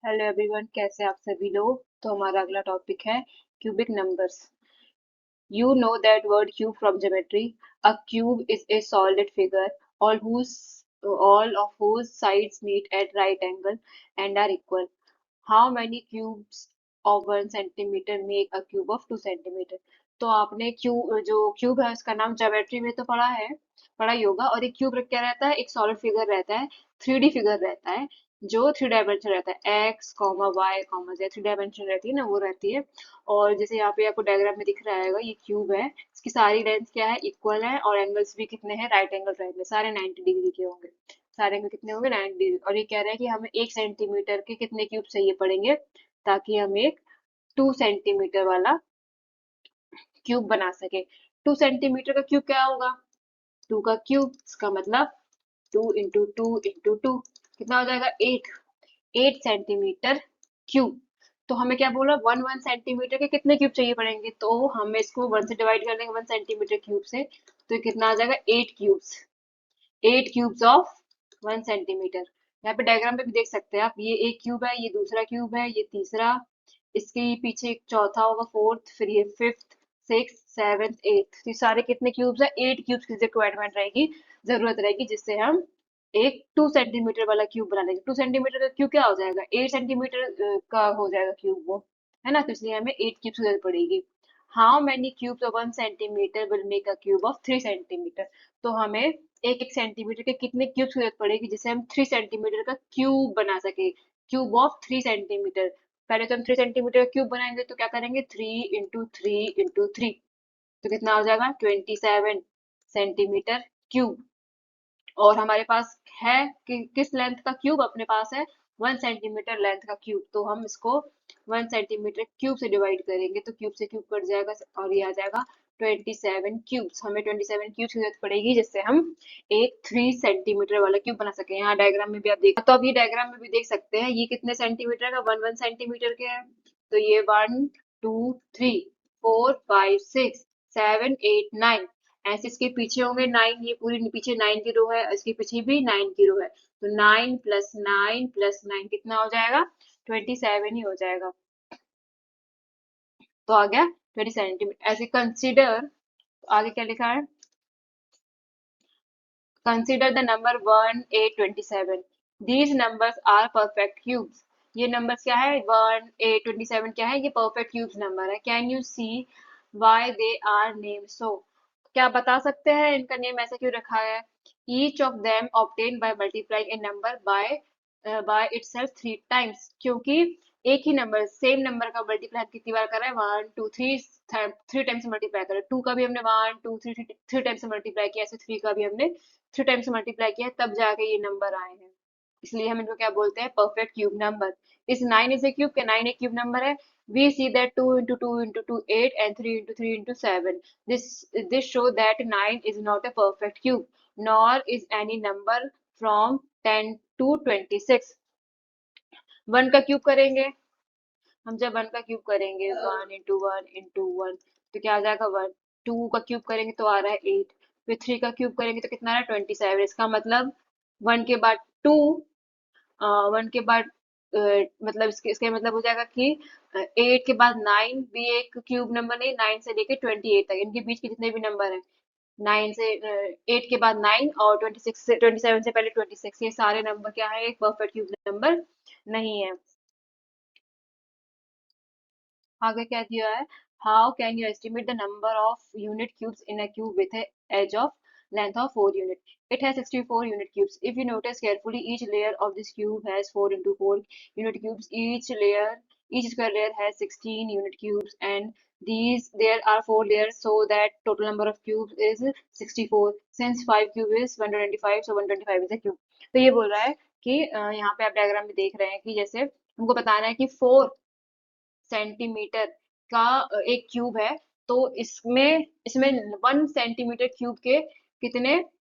Hello everyone, कैसे आप सभी लोग। तो हमारा अगला टॉपिक है cubic numbers. You know that word cube from geometry. A cube is a solid figure, all of whose sides meet at right angle and are equal. How many cubes of 1 centimeter make a cube of 2 centimeter? तो आपने जो cube है उसका नाम geometry में तो पढ़ा ही होगा। और एक क्यूब क्या रहता है, एक सॉलिड फिगर रहता है, 3D फिगर रहता है, जो 3 डायमेंशन रहता है, X comma Y comma Z, 3 dimension रहती है ना, वो रहती है। और जैसे यहाँ पे आपको डायग्राम में दिख रहा है, ये क्यूब है, इसकी सारी लेंथ क्या है, इक्वल है, और एंगल्स भी कितने हैं, राइट एंगल ट्रायंगल सारे 90 डिग्री के होंगे। सारे एंगल कितने होंगे, 90 डिग्री। और ये कह रहा है कि हमें 1 सेंटीमीटर के कितने क्यूब चाहिए पड़ेंगे ताकि हम एक 2 सेंटीमीटर वाला क्यूब बना सके। 2 सेंटीमीटर का क्यूब क्या होगा, 2 का क्यूब, इसका मतलब 2 इंटू 2 इंटू 2 कितना हो जाएगा, 8 सेंटीमीटर क्यूब। तो हमें क्या बोला, 1 1 सेंटीमीटर के कितने क्यूब चाहिए पड़ेंगे, तो हमें इसको 1 से डिवाइड कर देंगे 1 सेंटीमीटर क्यूब से, तो ये कितना आ जाएगा, 8 क्यूब्स। 8 cubes of 1 centimetre. यहाँ पे डायग्राम पे भी देख सकते हैं आप, ये एक क्यूब है, ये दूसरा क्यूब है, ये तीसरा, इसके पीछे एक चौथा होगा, फोर्थ, फिर ये फिफ्थ, सिक्स, सेवन्थ, एट्थ। ये सारे कितने क्यूब्स है, 8 क्यूब्स की रिक्वायरमेंट रहेगी, जरूरत रहेगी, जिससे हम एक 2 सेंटीमीटर वाला क्यूब बना लेंगे। 2 सेंटीमीटर का क्यूब क्या हो जाएगा, 8 सेंटीमीटर का हो जाएगा क्यूब वो, है ना। तो इसलिए हमें 8 क्यूब्स की जरूरत पड़ेगी। How many cubes of 1 centimetre will make a cube of 3 centimetre? तो हमें एक एक सेंटीमीटर के कितने क्यूब की जरूरत पड़ेगी जिससे हम 3 सेंटीमीटर का क्यूब बना सके, क्यूब ऑफ 3 सेंटीमीटर। पहले तो हम 3 सेंटीमीटर का क्यूब बनाएंगे, तो क्या करेंगे, 3 इंटू 3 इंटू 3, तो कितना हो जाएगा, 27 सेंटीमीटर क्यूब। और हमारे पास है कि किस लेंथ का क्यूब, अपने पास है 1 सेंटीमीटर लेंथ का क्यूब, तो हम इसको 1 सेंटीमीटर क्यूब से डिवाइड करेंगे, तो क्यूब से क्यूब कट जाएगा और ये आ जाएगा 27 क्यूब्स। हमें 27 क्यूब्स की जरूरत पड़ेगी जिससे हम एक 3 सेंटीमीटर वाला क्यूब बना सके। यहाँ डायग्राम में भी आप देख, तो अब ये डायग्राम में भी देख सकते हैं, ये कितने सेंटीमीटर का, 1 1 सेंटीमीटर के है। तो ये 1 2 3 4 5 6 7 8 9, ऐसे इसके पीछे होंगे 9, ये पूरी पीछे 9 की रो है, इसके पीछे भी 9 की रो है, तो 9 + 9 + 9 कितना हो जाएगा, 27 ही हो जाएगा। तो आ गया 20 सेंटीमीटर। ऐसे कंसिडर, आगे क्या लिखा है, consider the number 1 8 27। These numbers are perfect cubes. ये नंबर्स क्या है, 1 8 27 क्या है, ये परफेक्ट क्यूब्स नंबर है। Can you see why they are name so? क्या बता सकते हैं इनका नेम ऐसा क्यों रखा है? Each of them obtain by multiplying A number by itself 3 times. क्योंकि एक ही नंबर, सेम नंबर का मल्टीप्लाई कितनी बार कर रहा है, 1 2 3, 3 टाइम्स से मल्टीप्लाई कर रहा है। 2 का भी हमने 1 2 3 थ्री टाइम्स से मल्टीप्लाई किया, ऐसे 3 का भी हमने 3 टाइम्स से मल्टीप्लाई किया, तब जाके ये नंबर आए हैं। इसलिए हम इनको क्या बोलते हैं, परफेक्ट क्यूब नंबर। इस 9 इज ए क्यूब के 9 एक क्यूब नंबर है। We see that 2 into 2 into 2 8 and 3 into 3 into 7. This show that 9 is not a perfect cube, nor is any number from 10 to 26. 1 का क्यूब करेंगे, हम जब 1 का cube करेंगे, 1 into 1 into 1, तो क्या आ जाएगा 1। 2 का क्यूब करेंगे तो आ रहा है 8, फिर 3 का क्यूब करेंगे तो कितना आ रहा है 27। इसका मतलब 1 के बाद 2, 1 के बाद मतलब इसके मतलब हो जाएगा कि 8 के बाद 9 भी एक क्यूब नंबर नहीं, 9 से लेके 28 तक इनके बीच के जितने भी नंबर हैं, 9 से 8 के बाद 9 और 26 से 27 से पहले 26, ये सारे नंबर क्या है, एक परफेक्ट क्यूब नंबर नहीं है। आगे क्या दिया है, how can you estimate the number of unit cubes in a cube with edge of length of 4 unit. It has 64 unit cubes. If you notice carefully, each layer of this cube has 4 into 4 unit cubes. Each square layer has 16 unit cubes, and there are 4 layers, so that total number of cubes is 64. Since 5 cube is 125, so 125 is a cube. तो ये बोल रहा है कि यहाँ पे आप diagram में देख रहे हैं कि जैसे हमको बताना है कि 4 सेंटीमीटर का एक क्यूब है, तो इसमें इसमें 1 सेंटीमीटर क्यूब के कितने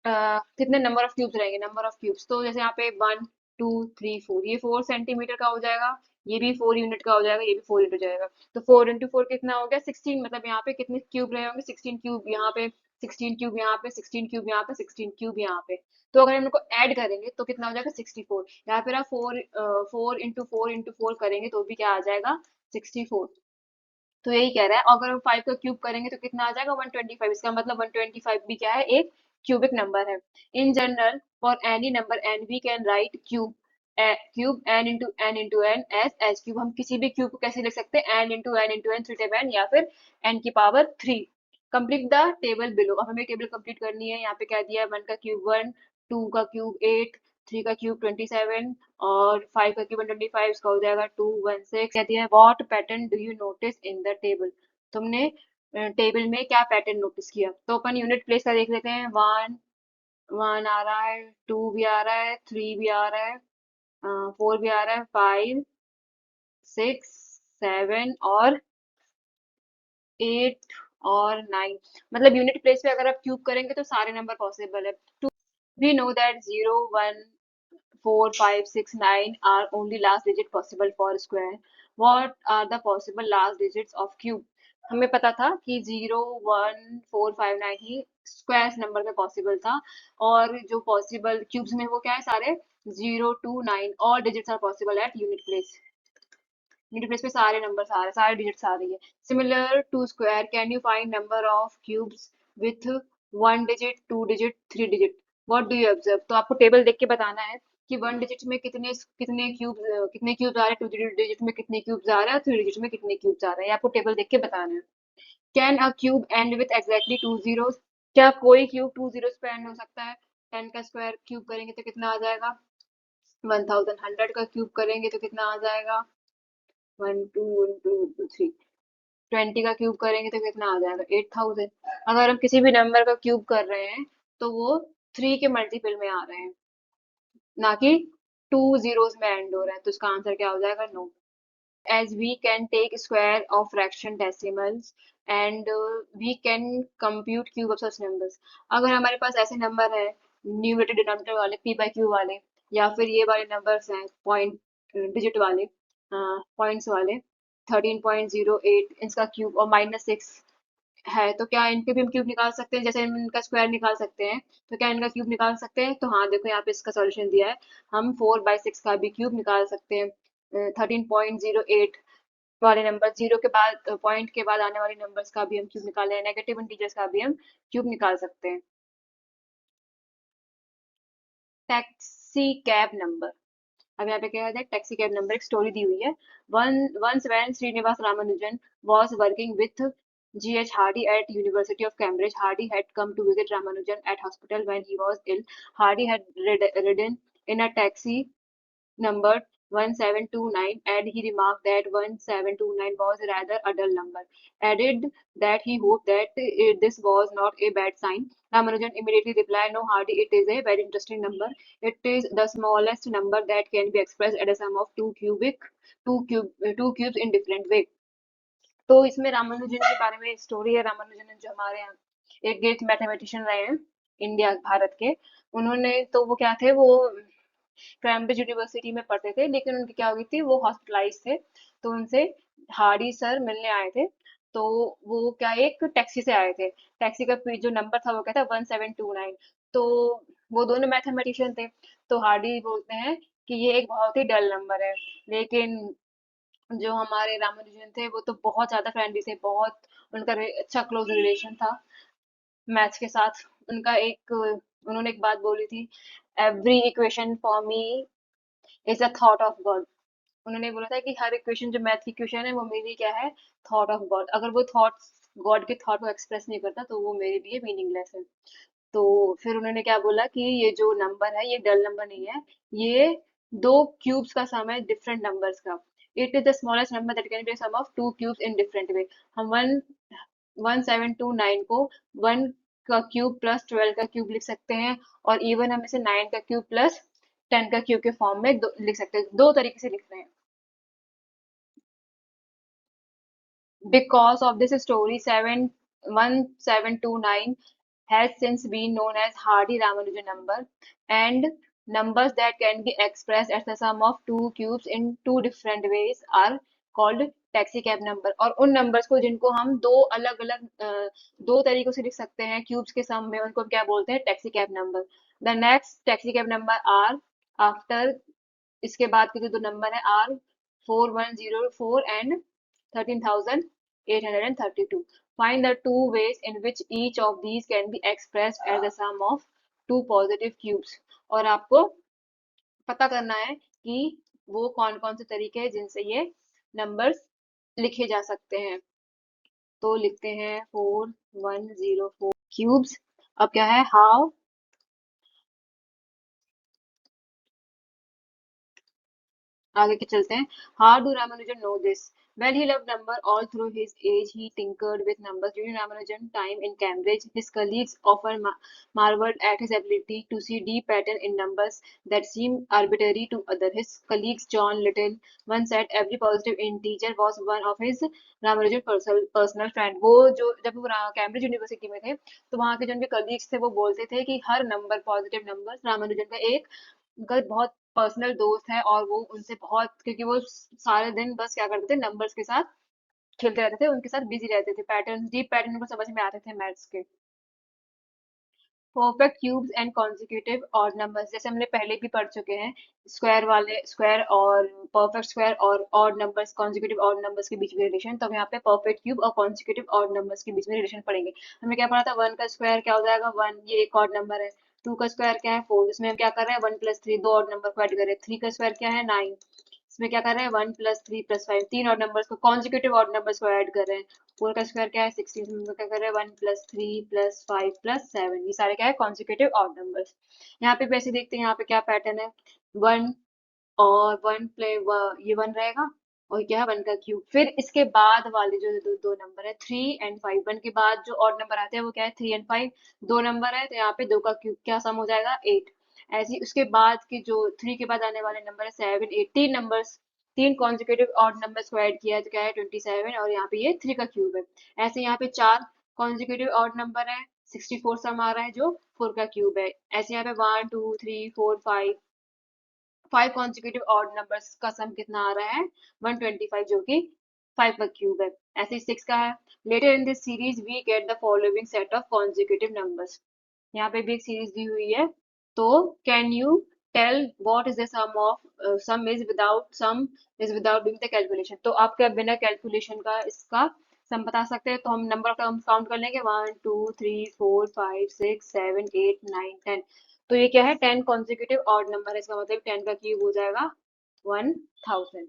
कितने नंबर ऑफ क्यूब्स रहेंगे, नंबर ऑफ क्यूब्स। तो जैसे यहाँ पे 1 2 3 4, ये 4 सेंटीमीटर का हो जाएगा, ये भी 4 यूनिट का हो जाएगा, ये भी 4 यूनिट हो जाएगा। तो 4 into 4 कितना हो गया, 16। मतलब यहाँ पे कितने क्यूब रहे होंगे, 16 क्यूब। यहाँ पे 16 क्यूब यहाँ पे, 16 क्यूब यहाँ पे, 16 क्यूब यहाँ पे। तो अगर हम इनको ऐड करेंगे तो कितना हो जाएगा 64। यहाँ पे आप 4 करेंगे तो भी क्या आ जाएगा 64। तो यही कह रहा है, अगर हम 5 का क्यूब करेंगे तो कितना आ जाएगा 125। इसका मतलब 125 भी क्या है, एक क्यूबिक नंबर है। In general for any number N we can write cube N as H cube. हम किसी भी क्यूब को कैसे लिख सकते हैं, एन 3 टाइम एन, या फिर एन की power 3। Complete the table below. अब हमें टेबल कंप्लीट करनी है। यहाँ पे क्या दिया है, 1 का क्यूब 1, 2 का क्यूब 8, 3 का क्यूब 27 और 5 का क्यूब 125। इसका हो जाएगा 216। कहती है what pattern do you notice in the table. तुमने टेबल में क्या पैटर्न नोटिस किया। तो अपन यूनिट प्लेस का देख लेते हैं। 1 1 आ रहा है, 2 भी आ रहा है, 3 भी आ रहा है, 4 भी आ रहा है, 5 6 7 और 8 और 9। मतलब यूनिट प्लेस पे अगर आप क्यूब करेंगे तो सारे नंबर पॉसिबल है। We know that 0 1 4 5 6 9 are only last digit possible for square. What are the possible last digits of cube? हमें पता था कि 0 1 4 5 9 ही स्क्वायर नंबर में पॉसिबल था, और जो पॉसिबल क्यूब्स में वो क्या है, सारे 0 2 9 all digits are possible at unit place. Unit place पे सारे नंबर आ रहे हैं, सारे डिजिट्स आ रही है। Similar to square, can you find number of cubes with 1 digit 2 digit 3 digit. What do you observe. तो आपको टेबल देख के बताना है कि 1 डिजिट में कितने कितने क्यूब्स आ रहे हैं, 2 डिजिट में कितने क्यूब्स आ रहे हैं, 3 डिजिट में कितने क्यूब्स आ रहे हैं। ये आपको टेबल देख के बताना है। Can a cube and with exactly 2 zeros. क्या कोई क्यूब 2 जीरोस पे एंड हो सकता है। 10 का स्क्वायर क्यूब करेंगे तो कितना आ जाएगा 1000। 100 का क्यूब करेंगे तो कितना आ जाएगा 1 2 1 2 3। 20 का क्यूब करेंगे तो कितना आ जाएगा 8000। अगर हम किसी भी नंबर का क्यूब कर रहे हैं तो वो 3 के मल्टीपल में आ रहे हैं, ना कि 2 जीरोस में एंड हो रहा है। तो इसका आंसर क्या हो जाएगा, no. As we can take square of fraction decimals and we can compute cube of such numbers। अगर हमारे पास ऐसे नंबर है न्यूमरेटर डिनोमिनेटर वाले, p बाई क्यू वाले, या फिर ये वाले नंबर्स हैं पॉइंट डिजिट वाले, पॉइंट्स वाले, 13.08, इसका क्यूब और -6 है, तो क्या इनके भी हम क्यूब निकाल सकते हैं, जैसे हम इनका स्क्वायर निकाल सकते हैं। तो क्या इनका क्यूब निकाल सकते हैं। तो हाँ देखो यहाँ पे इसका सॉल्यूशन दिया है, हम 4/6 का भी क्यूब निकाल सकते हैं। 13.08 वाले नंबर, जीरो के बाद पॉइंट के बाद आने वाले नंबर्स का भी हम क्यूब निकाले हैं, नेगेटिव इंटीजर्स का भी हम क्यूब निकाल सकते हैं। Taxi cab number. अब यहाँ पे क्या है, टैक्सी कैब नंबर एक स्टोरी दी हुई है। Once when Srinivas Ramanujan was working with G.H. Hardy at University of Cambridge, Hardy had come to visit Ramanujan at hospital when he was ill. Hardy had ridden in a taxi numbered 1729, and he remarked that 1729 was rather a dull number. Added that he hoped that this was not a bad sign. Ramanujan immediately replied, "No, Hardy, it is a very interesting number. It is the smallest number that can be expressed as a sum of two cubes in different way." तो इसमें रामानुजन के बारे में story है। रामानुजन जो हमारे यहाँ एक ग्रेट मैथमेटिशियन रहे हैं, इंडिया भारत के। उन्होंने तो वो क्या थे, वो कैम्ब्रिज यूनिवर्सिटी में पढ़ते थे, लेकिन उनकी क्या हो गई थी, वो हॉस्पिटलाइज थे। तो उनसे हार्डी सर मिलने आए थे। तो वो क्या एक टैक्सी से आए थे। टैक्सी का जो नंबर था वो क्या था 1729। तो वो दोनों मैथमेटिशियन थे। तो हार्डी बोलते हैं कि ये एक बहुत ही डल नंबर है। लेकिन जो हमारे रामानुजन थे वो तो बहुत ज्यादा फ्रेंडली थे, बहुत उनका अच्छा क्लोज रिलेशन था मैथ्स के साथ। उन्होंने एक बात बोली थी, every equation for me is a thought of God. उन्होंने बोला था कि हर इक्वेशन जो मैथ की इक्वेशन है वो मेरी क्या है, थॉट ऑफ गॉड। अगर वो थॉट गॉड के थॉट को एक्सप्रेस नहीं करता तो वो मेरे लिए मीनिंगलेस है। तो फिर उन्होंने क्या बोला कि ये जो नंबर है ये डल नंबर नहीं है, ये दो क्यूब्स का सम है डिफरेंट नंबर्स का। It is the smallest number that can be sum of two cubes in different way. हम 1729 को 1 का क्यूब प्लस 12 का क्यूब लिख सकते हैं, और इवन हम इसे 9 का क्यूब प्लस 10 का क्यूब के फॉर्म में लिख सकते हैं। दो तरीके से लिख रहे हैं। Because of this story, 1729 has since been known as Hardy-Ramanujan number, and numbers that can be expressed as the sum of two cubes in two different ways are called taxi cab number, और उन numbers को जिनको हम दो अलग अलग दो तरीकों से लिख सकते हैं क्यूब्स के सम में, उनको हम क्या बोलते हैं, taxi cab number. The next taxi cab number are after, इसके बाद के जो दो नंबर है are 4104 and 13,832। Find the two ways in which each of these can be expressed as the sum of two positive cubes. और आपको पता करना है कि वो कौन कौन से तरीके हैं जिनसे ये नंबर्स लिखे जा सकते हैं। तो लिखते हैं 4104 क्यूब्स। अब क्या है, हाउ, आगे के चलते हैं। How do Ramanujan know this? Well he loved number all through his age. He tinkered with numbers during Ramanujan time in Cambridge. His colleagues often marveled at his ability to see deep pattern in numbers that seemed arbitrary to others. His colleagues John Little once said every positive integer was one of his Ramanujan personal friend. वो जो जब वो Cambridge university में थे तो वहाँ के जो उनके कलीग्स थे वो बोलते थे कि हर नंबर पॉजिटिव नंबर रामानुजन का एक उनका बहुत पर्सनल दोस्त है, और वो उनसे बहुत, क्योंकि वो सारे दिन बस क्या करते थे, नंबर्स के साथ खेलते रहते थे, उनके साथ बिजी रहते थे, पैटर्न डीप पैटर्न उनको समझ में आते थे मैथ्स के। Perfect cubes and consecutive odd numbers, जैसे हमने पहले भी पढ़ चुके हैं, स्क्वायर वाले स्क्वायर और परफेक्ट स्क्वायर और odd numbers, consecutive odd numbers के बीच में रिलेशन। तो हम यहाँ पे परफेक्ट क्यूब और कॉन्जिक्यूटिव ऑड नंबर्स के बीच में रिलेशन पढ़ेंगे। हमने क्या पढ़ा था, वन का स्क्वायर क्या हो जाएगा, वन, ये एक ऑड नंबर है। टू का स्क्वायर क्या है, फोर, इसमें हम क्या कर रहे हैं, वन प्लस थ्री, दो ऑड नंबर को ऐड कर रहे हैं। थ्री का स्क्वायर क्या है, नाइन, इसमें क्या कर रहे हैं, one plus three plus five, तीन ऑड नंबर्स को, कॉन्जिक्यूटिव ऑड नंबर्स को ऐड कर रहे हैं। फोर का स्क्वायर क्या है, 16, इसमें क्या कर रहे हैं, one plus three plus five plus seven, ये सारे क्या है, कॉन्जिक्यूटिव ऑड नंबर्स। यहाँ पे वैसे देखते हैं, यहाँ पे क्या पैटर्न है, वन और वन प्ले ये वन रहेगा, और क्या है, वन का क्यूब। फिर इसके बाद वाले जो दो, दो नंबर है थ्री एंड फाइव, वन के बाद जो ऑड नंबर आते हैं वो क्या है, थ्री एंड फाइव, दो नंबर है तो यहाँ पे दो का क्यूब क्या सम हो जाएगा, एट। ऐसे ही उसके बाद के जो थ्री के बाद आने वाले नंबर है सेवन, एट, तीन नंबर्स, तीन कॉन्जिक्यूटिव ऑड नंबर्स को ऐड किया है तो क्या है, 27, और यहाँ पे ये थ्री का क्यूब है। ऐसे यहाँ पे चार कॉन्जिक्यूटिव ऑड नंबर है, 64 सम आ रहा है जो फोर का क्यूब है। ऐसे यहाँ पे one two three four five, five consecutive odd numbers का सम कितना आ रहा है, 125, जो कि फाइव का क्यूब है। ऐसे ही सिक्स का है। Later in this series we get the following set of consecutive numbers. यहाँ पे भी एक सीरीज दी हुई है। तो can you tell what is the sum of, sum is without, sum is without doing the calculation. तो आप क्या बिना कैलकुलेशन का इसका सम बता सकते हैं? तो हम नंबर का हम काउंट कर लेंगे, one two three four five six seven eight nine ten. तो ये क्या है, टेन कॉन्जिक्यूटिव ऑड नंबर है, इसका मतलब टेन का क्यूब हो जाएगा 1000।